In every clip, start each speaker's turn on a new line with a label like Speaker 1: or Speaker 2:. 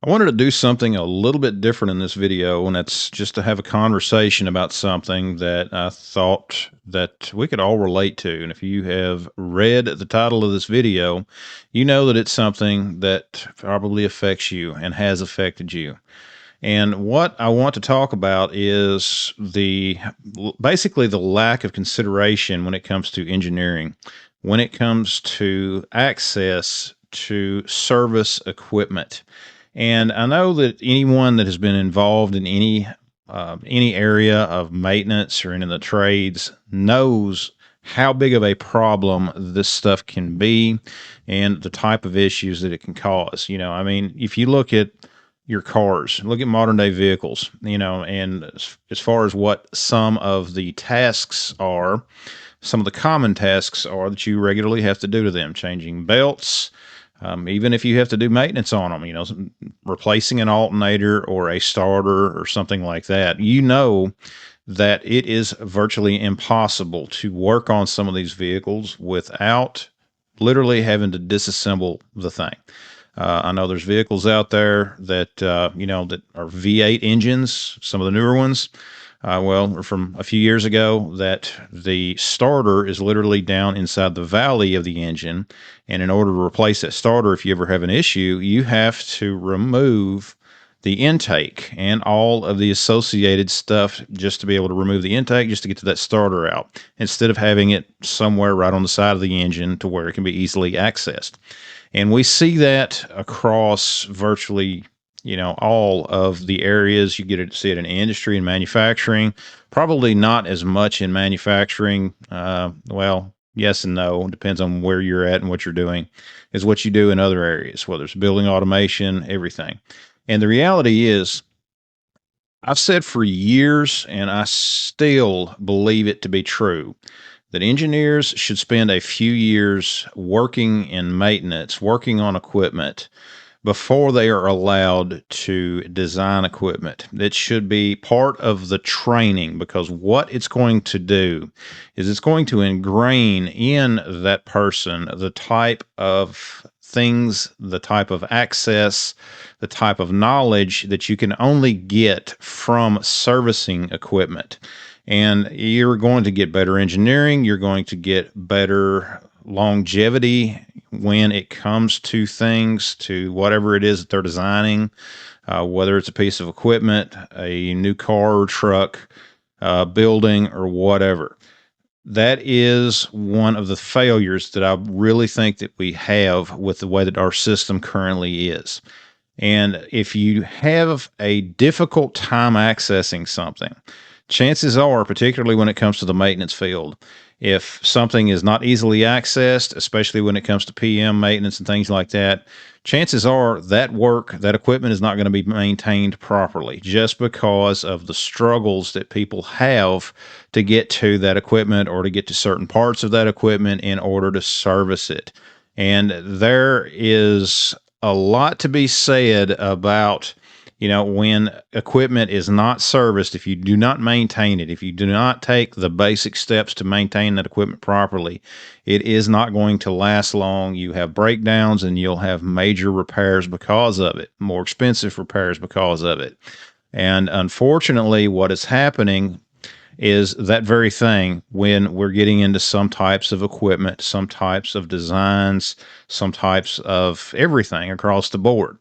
Speaker 1: I wanted to do something a little bit different in this video, and that's just to have a conversation about something that I thought that we could all relate to. And if you have read the title of this video, you know that it's something that probably affects you and has affected you. And what I want to talk about is the basically the lack of consideration when it comes to engineering, when it comes to access to service equipment. And I know that anyone that has been involved in any area of maintenance or in the trades knows how big of a problem this stuff can be and the type of issues that it can cause. I mean, if you look at your cars, look at modern day vehicles, and as far as what some of the tasks are, some of the common tasks are that you regularly have to do to them, changing belts, even if you have to do maintenance on them, replacing an alternator or a starter or something like that, that it is virtually impossible to work on some of these vehicles without literally having to disassemble the thing. I know there's vehicles out there that that are V8 engines, some of the newer ones. From a few years ago, that the starter is literally down inside the valley of the engine, and in order to replace that starter, if you ever have an issue, you have to remove the intake and all of the associated stuff just to be able to remove the intake, just to get to that starter out, instead of having it somewhere right on the side of the engine to where it can be easily accessed. And we see that across virtually, all of the areas. You get to see it in industry and manufacturing, probably not as much in manufacturing. Yes and no, depends on where you're at and what you're doing, is what you do in other areas, whether it's building automation, everything. And the reality is, I've said for years, and I still believe it to be true, that engineers should spend a few years working in maintenance, working on equipment before they are allowed to design equipment. It should be part of the training, because what it's going to do is it's going to ingrain in that person the type of things, the type of access, the type of knowledge that you can only get from servicing equipment. And you're going to get better engineering, you're going to get better longevity when it comes to things, to whatever it is that they're designing, whether it's a piece of equipment, a new car or truck, building, or whatever. That is one of the failures that I really think that we have with the way that our system currently is. And if you have a difficult time accessing something, chances are, particularly when it comes to the maintenance field, if something is not easily accessed, especially when it comes to PM maintenance and things like that, chances are that that equipment is not going to be maintained properly, just because of the struggles that people have to get to that equipment or to get to certain parts of that equipment in order to service it. And there is a lot to be said about, when equipment is not serviced, if you do not maintain it, if you do not take the basic steps to maintain that equipment properly, it is not going to last long. You have breakdowns and you'll have major repairs because of it, more expensive repairs because of it. And unfortunately, what is happening is that very thing when we're getting into some types of equipment, some types of designs, some types of everything across the board.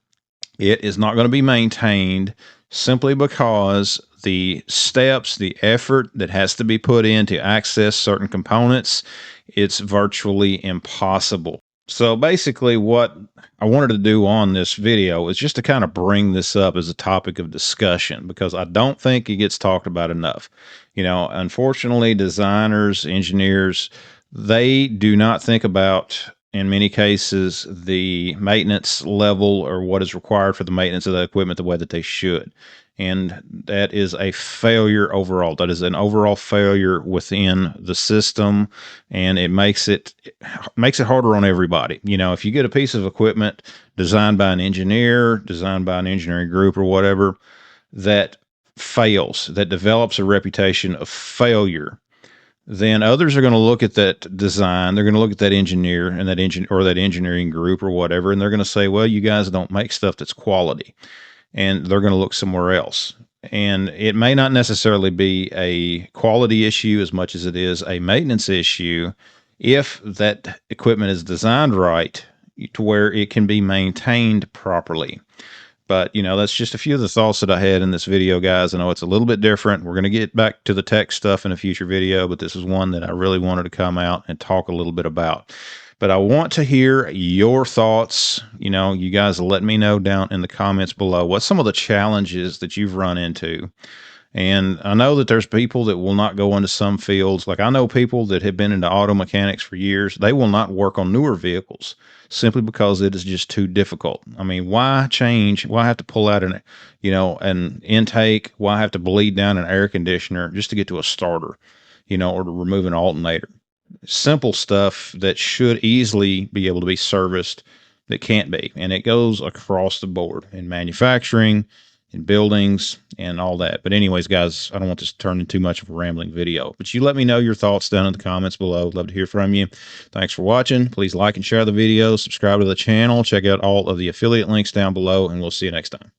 Speaker 1: It is not going to be maintained simply because the steps, the effort that has to be put in to access certain components, it's virtually impossible. So basically, what I wanted to do on this video is just to kind of bring this up as a topic of discussion, because I don't think it gets talked about enough. Unfortunately, designers, engineers, they do not think about, in many cases, the maintenance level or what is required for the maintenance of the equipment the way that they should. And that is a failure overall. That is an overall failure within the system, and it makes it harder on everybody. If you get a piece of equipment designed by an engineer, designed by an engineering group or whatever, that fails, that develops a reputation of failure, Then others are going to look at that design. They're going to look at that engineer and that engineering group or whatever, and they're going to say, "Well, you guys don't make stuff that's quality," and they're going to look somewhere else. And it may not necessarily be a quality issue as much as it is a maintenance issue if that equipment is designed right to where it can be maintained properly. But, that's just a few of the thoughts that I had in this video, guys. I know it's a little bit different. We're going to get back to the tech stuff in a future video, but this is one that I really wanted to come out and talk a little bit about. But I want to hear your thoughts. You guys let me know down in the comments below what some of the challenges that you've run into. And I know that there's people that will not go into some fields. Like, I know people that have been into auto mechanics for years. They will not work on newer vehicles simply because it is just too difficult. I mean, why change? Why have to pull out an intake? Why have to bleed down an air conditioner just to get to a starter, or to remove an alternator? Simple stuff that should easily be able to be serviced that can't be. And it goes across the board in manufacturing, in buildings, and all that. But anyways, guys, I don't want this to turn into too much of a rambling video, but you let me know your thoughts down in the comments below. Love to hear from you. Thanks for watching. Please like and share the video, subscribe to the channel, check out all of the affiliate links down below, and we'll see you next time.